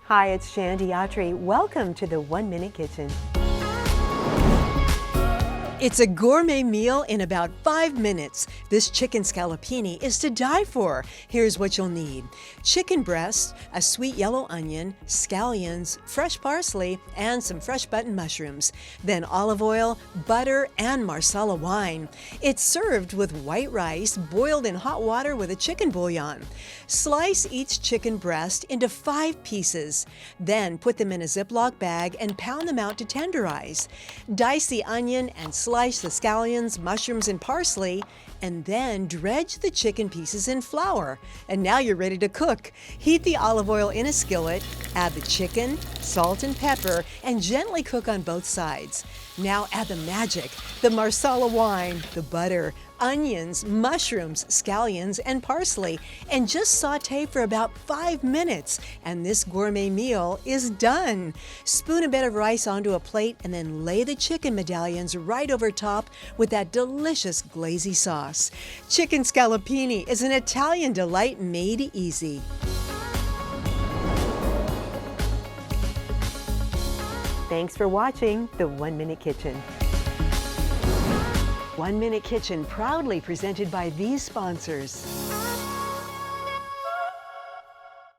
Hi, it's Shandy Autry. Welcome to the 1 Minute Kitchen. It's a gourmet meal in about 5 minutes. This chicken scaloppine is to die for. Here's what you'll need: chicken breast, a sweet yellow onion, scallions, fresh parsley, and some fresh button mushrooms. Then olive oil, butter, and Marsala wine. It's served with white rice boiled in hot water with a chicken bouillon. Slice each chicken breast into 5 pieces. Then put them in a Ziploc bag and pound them out to tenderize. Dice the onion and slice the scallions, mushrooms, and parsley, and then dredge the chicken pieces in flour. And now you're ready to cook. Heat the olive oil in a skillet, add the chicken, salt and pepper, and gently cook on both sides. Now add the magic: the Marsala wine, the butter, onions, mushrooms, scallions, and parsley, and just sauté for about 5 minutes, and this gourmet meal is done. Spoon a bit of rice onto a plate and then lay the chicken medallions right over top with that delicious glazy sauce. Chicken scaloppine is an Italian delight made easy. Thanks for watching the 1 Minute Kitchen. 1 Minute Kitchen proudly presented by these sponsors.